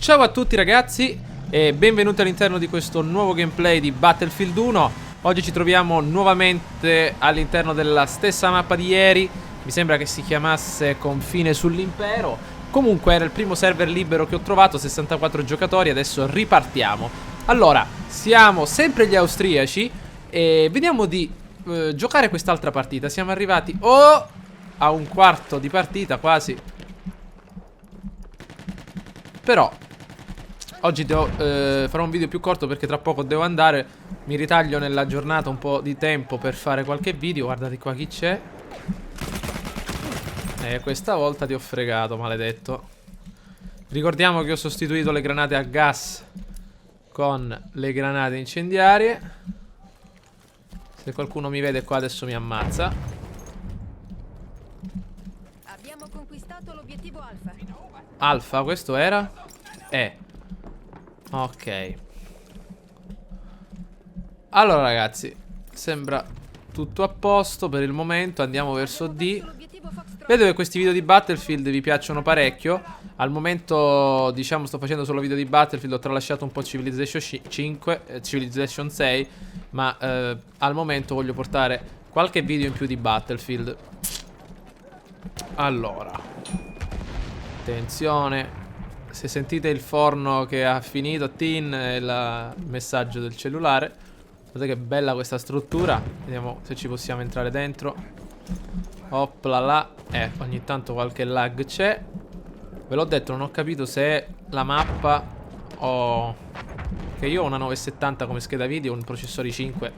Ciao a tutti ragazzi e benvenuti all'interno di questo nuovo gameplay di Battlefield 1. Oggi ci troviamo nuovamente all'interno della stessa mappa di ieri. Mi sembra che si chiamasse Confine sull'Impero. Comunque era il primo server libero che ho trovato, 64 giocatori, adesso ripartiamo. Allora, siamo sempre gli austriaci e vediamo di giocare quest'altra partita. Siamo arrivati a un quarto di partita quasi. Però oggi farò un video più corto perché tra poco devo andare. Mi ritaglio nella giornata un po' di tempo per fare qualche video. Guardate qua chi c'è. Questa volta ti ho fregato, maledetto. Ricordiamo che ho sostituito le granate a gas con le granate incendiarie. Se qualcuno mi vede qua adesso mi ammazza. Abbiamo conquistato l'obiettivo Alfa. Alfa, questo era? Ok. Allora ragazzi, sembra tutto a posto per il momento. Andiamo verso D. Vedo che questi video di Battlefield vi piacciono parecchio. Al momento, diciamo, sto facendo solo video di Battlefield. Ho tralasciato un po' Civilization 5, Civilization 6. Ma al momento voglio portare qualche video in più di Battlefield. Allora, attenzione. Se sentite il forno che ha finito, tin, è il messaggio del cellulare. Guardate che bella questa struttura. Vediamo se ci possiamo entrare dentro. Opla là. Ogni tanto qualche lag c'è. Ve l'ho detto, non ho capito se la mappa o... Che io ho una 970 come scheda video, un processore i5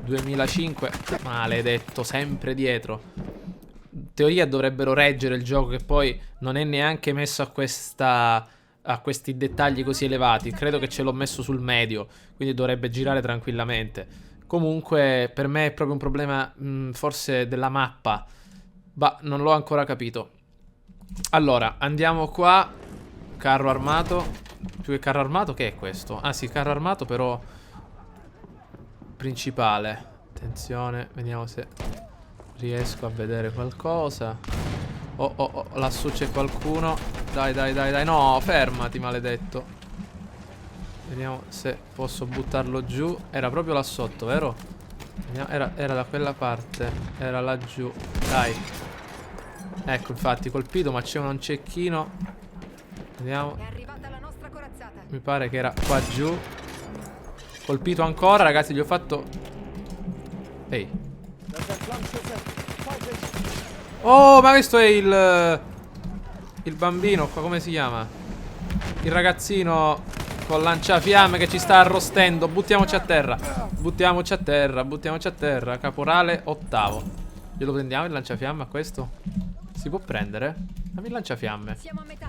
2005. Maledetto, sempre dietro. In teoria dovrebbero reggere il gioco, che poi non è neanche messo a questi dettagli così elevati. Credo che ce l'ho messo sul medio, quindi dovrebbe girare tranquillamente. Comunque per me è proprio un problema forse della mappa. Bah, non l'ho ancora capito. Allora, andiamo qua. Carro armato. Più che carro armato, che è questo? Ah sì, carro armato però principale. Attenzione, vediamo se riesco a vedere qualcosa. Oh, lassù c'è qualcuno. Dai. No, fermati, maledetto. Vediamo se posso buttarlo giù. Era proprio là sotto, vero? Era da quella parte. Era laggiù. Dai. Ecco, infatti, colpito, ma c'è un cecchino. Vediamo. È arrivata la nostra corazzata. Mi pare che era qua giù. Colpito ancora, ragazzi, gli ho fatto... Ehi. Oh, ma questo è il bambino qua, come si chiama? Il ragazzino con lanciafiamme che ci sta arrostendo. Buttiamoci a terra. Buttiamoci a terra. Caporale ottavo. Glielo prendiamo il lanciafiamme a questo? Si può prendere? Dammi il lanciafiamme.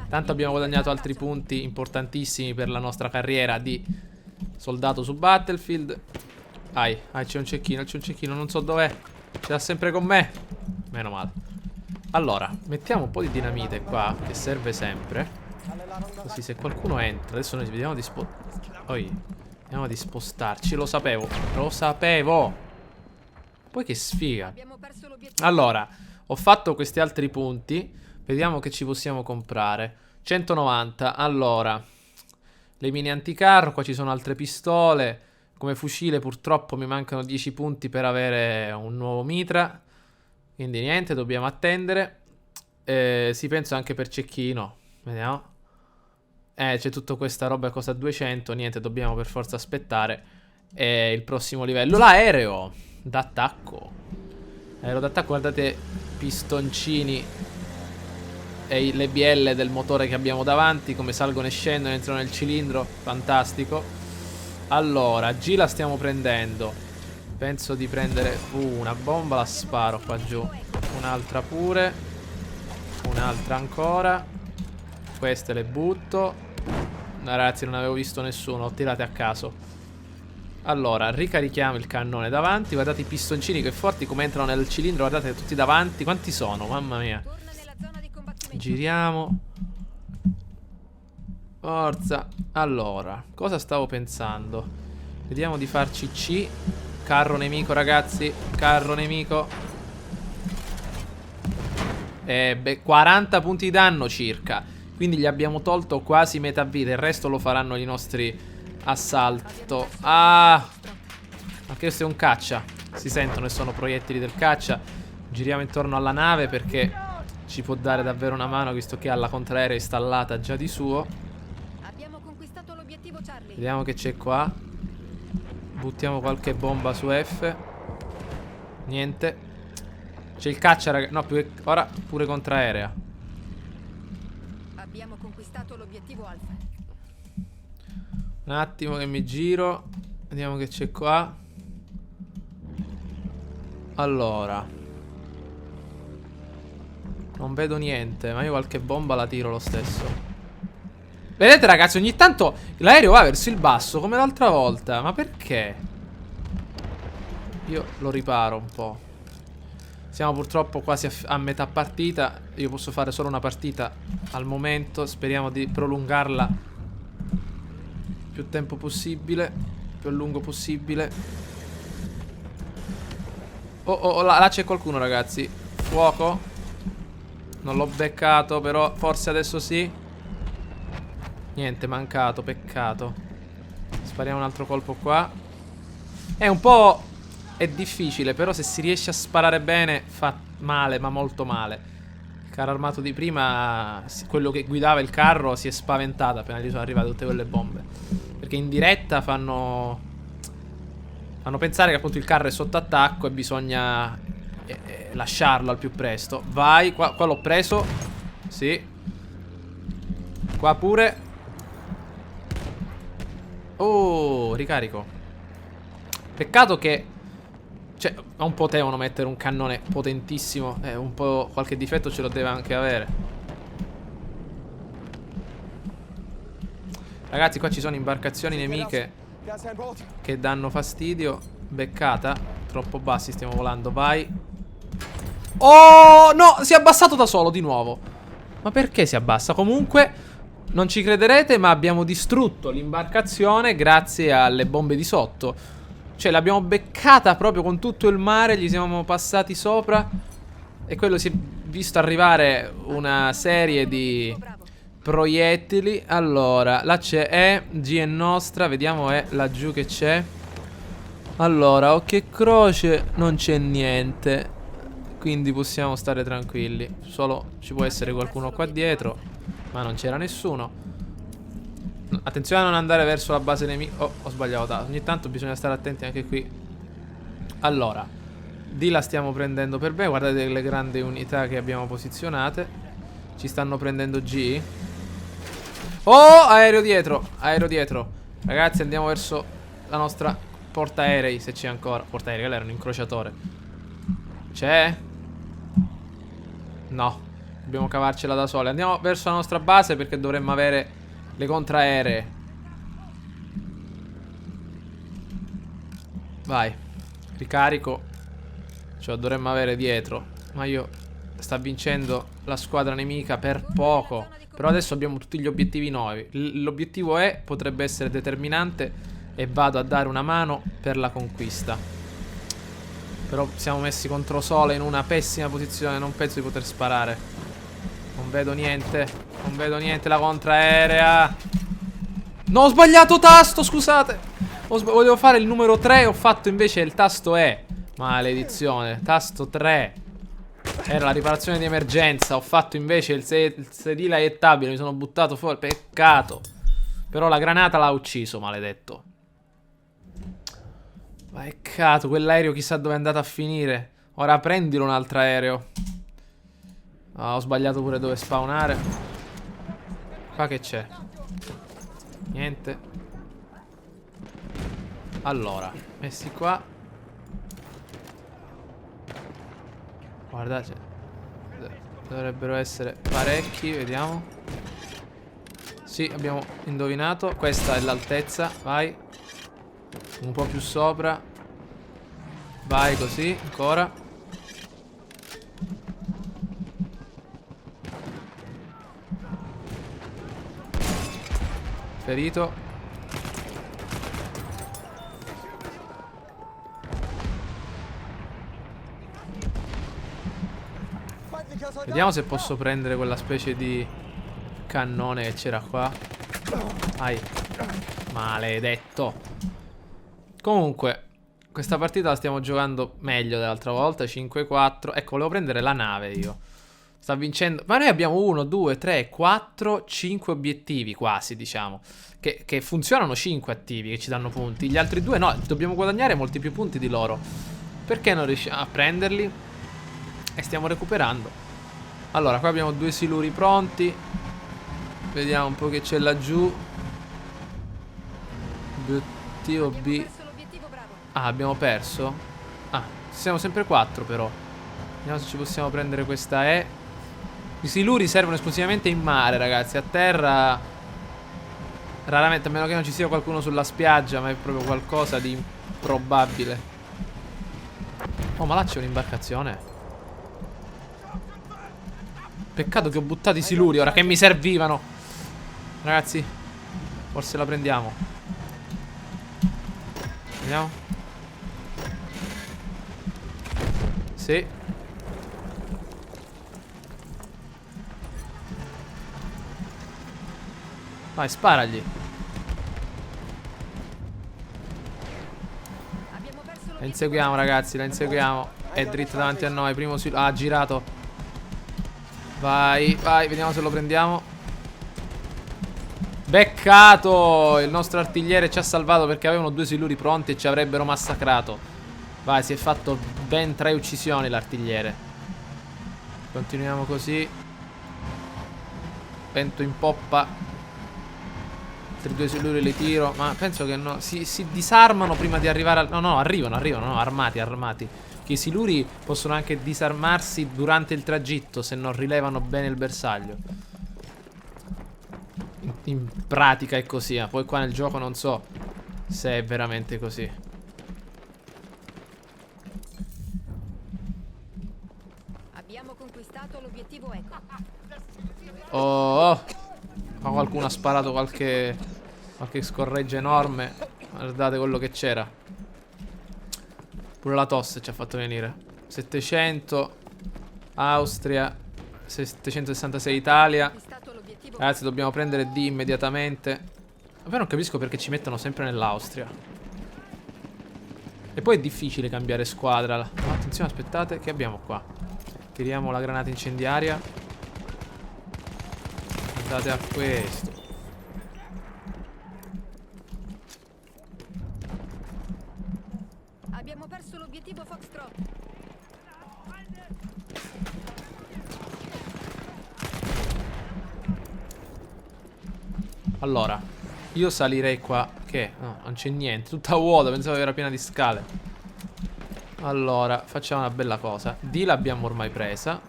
Tanto abbiamo guadagnato altri punti importantissimi per la nostra carriera di soldato su Battlefield. C'è un cecchino, non so dov'è. Ce l'ha sempre con me. Meno male. Allora, mettiamo un po' di dinamite qua, che serve sempre. Così se qualcuno entra. Adesso noi vediamo di spostarci. Lo sapevo. Poi che sfiga. Allora, ho fatto questi altri punti. Vediamo che ci possiamo comprare. 190. Allora, le mini anticarro. Qua ci sono altre pistole. Come fucile purtroppo mi mancano 10 punti per avere un nuovo mitra. Quindi niente, dobbiamo attendere. Si pensa anche per cecchino. Vediamo. C'è tutta questa roba che costa 200. Niente, dobbiamo per forza aspettare il prossimo livello. L'aereo d'attacco. Aereo d'attacco, guardate, pistoncini e le bielle del motore che abbiamo davanti, come salgono e scendono, entrano nel cilindro. Fantastico. Allora, G la stiamo prendendo. Penso di prendere una bomba, la sparo qua giù. Un'altra pure. Un'altra ancora. Queste le butto. No, ragazzi, non avevo visto nessuno, ho tirate a caso. Allora, ricarichiamo il cannone davanti. Guardate i pistoncini che forti come entrano nel cilindro. Guardate tutti davanti. Quanti sono? Mamma mia. Giriamo. Forza. Allora, cosa stavo pensando? Vediamo di farci C. Carro nemico, ragazzi. Carro nemico. 40 punti di danno circa. Quindi gli abbiamo tolto quasi metà vita. Il resto lo faranno i nostri assalto. Ah, ma questo è un caccia. Si sentono e sono proiettili del caccia. Giriamo intorno alla nave perché ci può dare davvero una mano, visto che ha la contraerea installata già di suo. Abbiamo conquistato l'obiettivo Charlie. Vediamo che c'è qua. Buttiamo qualche bomba su F. Niente. C'è il caccia, raga. No, ora pure contraerea. Abbiamo conquistato l'obiettivo Alfa. Un attimo che mi giro. Vediamo che c'è qua. Allora, non vedo niente, ma io qualche bomba la tiro lo stesso. Vedete ragazzi, ogni tanto l'aereo va verso il basso come l'altra volta. Ma perché? Io lo riparo un po'. Siamo purtroppo quasi a metà partita. Io posso fare solo una partita al momento. Speriamo di prolungarla più tempo possibile, più a lungo possibile. Oh, là c'è qualcuno ragazzi. Fuoco. Non l'ho beccato, però forse adesso sì. Niente, mancato, peccato. Spariamo un altro colpo qua. È un po'... è difficile, però se si riesce a sparare bene fa male, ma molto male. Il carro armato di prima, quello che guidava il carro, si è spaventato appena gli sono arrivate tutte quelle bombe. Perché in diretta fanno pensare che appunto il carro è sotto attacco e bisogna lasciarlo al più presto. Vai, qua l'ho preso. Sì. Qua pure. Oh, ricarico. Peccato che, cioè, non potevano mettere un cannone potentissimo. Un po' qualche difetto ce lo deve anche avere. Ragazzi, qua ci sono imbarcazioni nemiche che danno fastidio. Beccata. Troppo bassi, stiamo volando, vai. Oh, no, si è abbassato da solo di nuovo. Ma perché si abbassa? Comunque, non ci crederete, ma abbiamo distrutto l'imbarcazione grazie alle bombe di sotto. Cioè, l'abbiamo beccata proprio con tutto il mare, gli siamo passati sopra. E quello si è visto arrivare una serie di proiettili. Allora, là c'è G è nostra. Vediamo laggiù che c'è. Allora, occhio e croce, non c'è niente. Quindi possiamo stare tranquilli. Solo ci può essere qualcuno qua dietro, ma non c'era nessuno. Attenzione a non andare verso la base nemica. Oh, ho sbagliato. Ogni tanto bisogna stare attenti anche qui. Allora, di là stiamo prendendo per bene. Guardate le grandi unità che abbiamo posizionate. Ci stanno prendendo G. Oh, aereo dietro. Aereo dietro. Ragazzi, andiamo verso la nostra portaerei, se c'è ancora. Portaerei, quello era un incrociatore. C'è? No, dobbiamo cavarcela da soli. Andiamo verso la nostra base perché dovremmo avere le contraeree. Vai. Ricarico. Ce lo dovremmo avere dietro. Ma sta vincendo la squadra nemica per poco. Però adesso abbiamo tutti gli obiettivi nuovi. L'obiettivo potrebbe essere determinante e vado a dare una mano per la conquista. Però siamo messi contro sole in una pessima posizione. Non penso di poter sparare. Non vedo niente. Non vedo niente. La contraerea. No, ho sbagliato tasto, scusate. Volevo fare il numero 3. Ho fatto invece il tasto E. Maledizione. Tasto 3. Era la riparazione di emergenza. Ho fatto invece il sedile aiettabile. Mi sono buttato fuori. Peccato. Però la granata l'ha ucciso, maledetto. Peccato, quell'aereo chissà dove è andato a finire. Ora prendilo un altro aereo. Ho sbagliato pure dove spawnare. Qua che c'è? Niente. Allora, messi qua. Guardate, dovrebbero essere parecchi, vediamo. Sì, abbiamo indovinato. Questa è l'altezza, vai. Un po' più sopra. Vai così, ancora. Ferito. Vediamo se posso prendere quella specie di cannone che c'era qua. Ai. Maledetto. Comunque, questa partita la stiamo giocando meglio dell'altra volta. 5-4. Ecco, volevo prendere la nave io. Sta vincendo. Ma noi abbiamo 1, 2, 3, 4, 5 obiettivi quasi, diciamo. Che funzionano 5 attivi, che ci danno punti. Gli altri 2 no, dobbiamo guadagnare molti più punti di loro. Perché non riusciamo a prenderli? E stiamo recuperando. Allora, qua abbiamo 2 siluri pronti. Vediamo un po' che c'è laggiù. Obiettivo B. Abbiamo perso l'obiettivo Bravo. Ah, abbiamo perso? Ah, siamo sempre 4 però. Vediamo se ci possiamo prendere questa E. I siluri servono esclusivamente in mare, ragazzi. A terra raramente, a meno che non ci sia qualcuno sulla spiaggia. Ma è proprio qualcosa di improbabile. Oh, ma là c'è un'imbarcazione. Peccato che ho buttato i siluri ora che mi servivano. Ragazzi, forse la prendiamo. Vediamo. Sì. Vai, sparagli. Abbiamo perso La l'obiettivo. inseguiamo, ragazzi, la inseguiamo. È dritta davanti a noi. Primo siluro. Ah, ha girato. Vai, vai, vediamo se lo prendiamo. Beccato. Il nostro artigliere ci ha salvato perché avevano 2 siluri pronti e ci avrebbero massacrato. Vai, si è fatto ben 3 uccisioni l'artigliere. Continuiamo così. Vento in poppa. Altri 2 siluri li tiro. Ma penso che no, si disarmano prima di arrivare al... No, no, arrivano, no, armati, armati. Che i siluri possono anche disarmarsi durante il tragitto se non rilevano bene il bersaglio. In pratica è così, poi qua nel gioco non so se è veramente così. Abbiamo conquistato l'obiettivo Eco. Oh, oh. Ma qualcuno ha sparato qualche scorreggia enorme. Guardate quello che c'era. Pure la tosse ci ha fatto venire. 700 Austria, 766 Italia. Conquistato l'obiettivo. Ragazzi, dobbiamo prendere D immediatamente. Vabbè, non capisco perché ci mettono sempre nell'Austria. E poi è difficile cambiare squadra. Ma attenzione, aspettate, che abbiamo qua? Tiriamo la granata incendiaria. Andate a questo. Abbiamo perso l'obiettivo Foxtrot. Allora, io salirei qua. Che? No, non c'è niente. Tutta vuota, pensavo che era piena di scale. Allora, facciamo una bella cosa. D l'abbiamo ormai presa.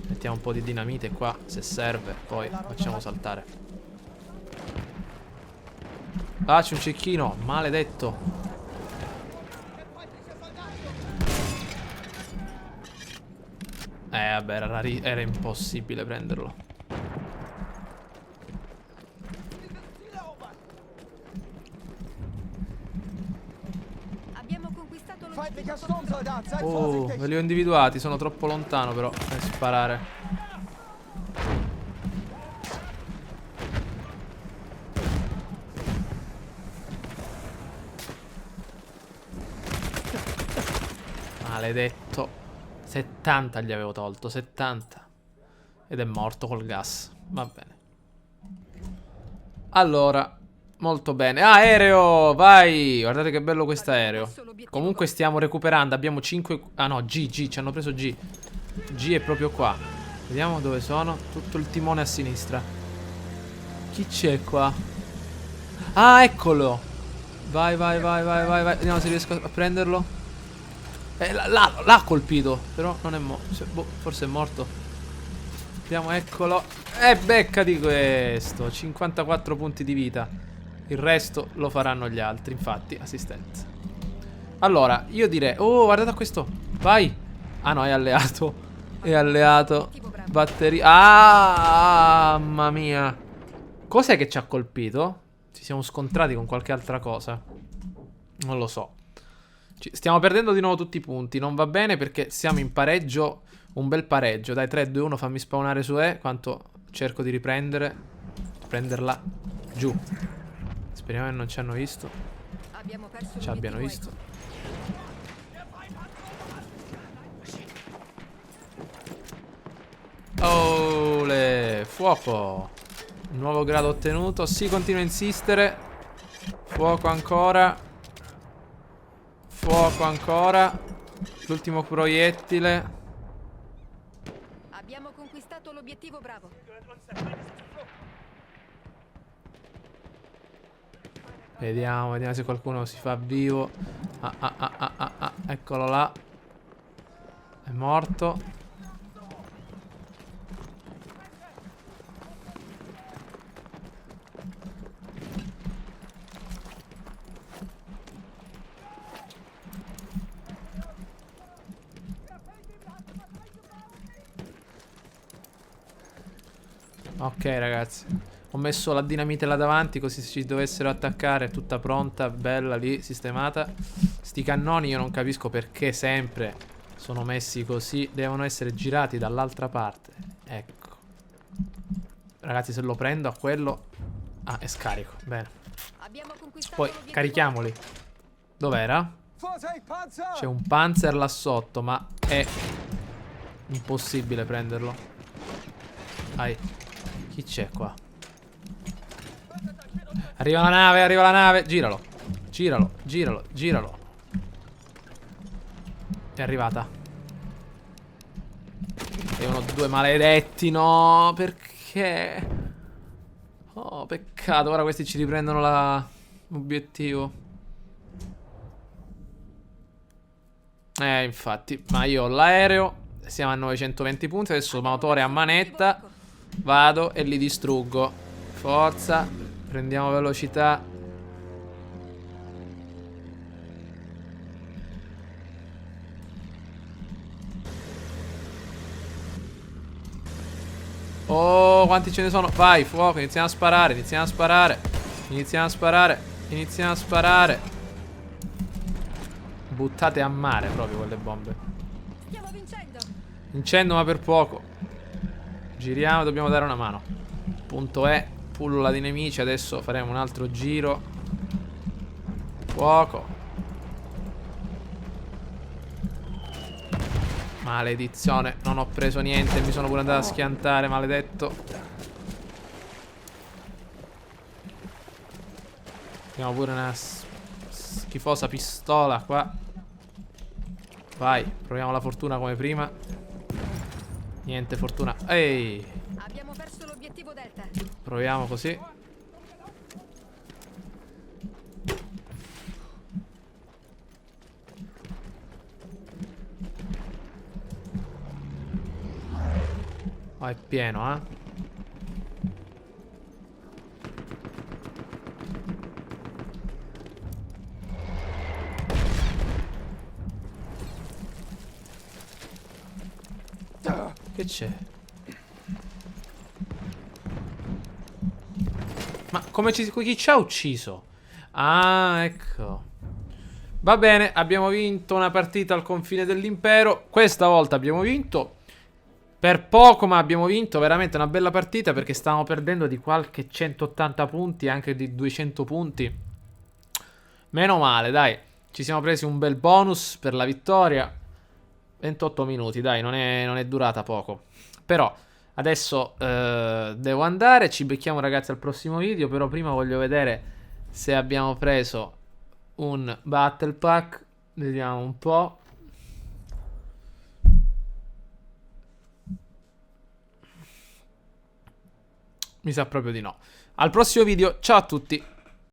Mettiamo un po' di dinamite qua, se serve. Poi facciamo saltare. Ah, c'è un cecchino, maledetto. Vabbè, era impossibile prenderlo. Abbiamo conquistato Feindlicher l'obiettivo Foxtrot. Sturmsoldat, seid Oh, vorsichtig! ve li ho individuati, sono troppo lontano però per sparare. Maledetto. 70 gli avevo tolto, 70. Ed è morto col gas. Va bene. Allora, molto bene. Ah, aereo, vai. Guardate che bello questo aereo. Comunque stiamo recuperando. Abbiamo 5... Ah no, G, ci hanno preso G. G è proprio qua. Vediamo dove sono. Tutto il timone a sinistra. Chi c'è qua? Ah, eccolo. Vai. Vediamo se riesco a prenderlo. L'ha colpito. Però non è morto. Boh, forse è morto. Vediamo, eccolo. Becca di questo. 54 punti di vita. Il resto lo faranno gli altri. Infatti, assistenza. Allora, io direi... Oh, guardate a questo. Vai. Ah no, è alleato. È alleato. Batteria. Ah, mamma mia. Cos'è che ci ha colpito? Ci siamo scontrati con qualche altra cosa. Non lo so. Stiamo perdendo di nuovo tutti i punti. Non va bene perché siamo in pareggio. Un bel pareggio. Dai, 3, 2, 1, fammi spawnare su E. Quanto cerco di prenderla giù. Speriamo che non ci hanno visto. Abbiamo perso Ci abbiano l'obiettivo visto. Ole, fuoco. Nuovo grado ottenuto. Si continua a insistere. Fuoco ancora. Fuoco ancora. L'ultimo proiettile. Eco. Abbiamo conquistato l'obiettivo Bravo. Vediamo, vediamo se qualcuno si fa vivo. Eccolo là. È morto. Ok ragazzi, ho messo la dinamite là davanti, così se ci dovessero attaccare è tutta pronta, bella lì, sistemata. Sti cannoni io non capisco perché sempre sono messi così. Devono essere girati dall'altra parte. Ecco. Ragazzi, se lo prendo a quello... Ah, è scarico, bene. Abbiamo conquistato Poi l'obiettivo carichiamoli. Dov'era? C'è un Panzer là sotto, ma è impossibile prenderlo. Dai. Chi c'è qua? Arriva la nave, arriva la nave. Giralo. Giralo, giralo, giralo. È arrivata. E uno, due maledetti, no. Perché? Oh, peccato. Ora questi ci riprendono l'obiettivo. Infatti. Ma io ho l'aereo. Siamo a 920 punti. Adesso motore a manetta. Vado e li distruggo. Forza. Prendiamo velocità. Oh, quanti ce ne sono? Vai, fuoco, iniziamo a sparare, iniziamo a sparare. Iniziamo a sparare, iniziamo a sparare. Buttate a mare proprio quelle bombe. Stiamo vincendo. Vincendo ma per poco. Giriamo, dobbiamo dare una mano. Punto E, pullula di nemici. Adesso faremo un altro giro. Fuoco. Maledizione, non ho preso niente. Mi sono pure andato a schiantare, maledetto. Abbiamo pure una schifosa pistola qua. Vai, proviamo la fortuna come prima. Niente fortuna. Ehi, Abbiamo perso l'obiettivo Delta. proviamo così. Oh, è pieno, eh. Che c'è? Ma come chi ci ha ucciso? Ah, ecco. Va bene, abbiamo vinto una partita al confine dell'impero. Questa volta abbiamo vinto. Per poco, ma abbiamo vinto. Veramente una bella partita, perché stavamo perdendo di qualche 180 punti, anche di 200 punti. Meno male, dai. Ci siamo presi un bel bonus per la vittoria. 28 minuti, dai, non è durata poco. Però adesso devo andare. Ci becchiamo ragazzi al prossimo video. Però prima voglio vedere se abbiamo preso un battle pack. Vediamo un po'. Mi sa proprio di no. Al prossimo video, ciao a tutti.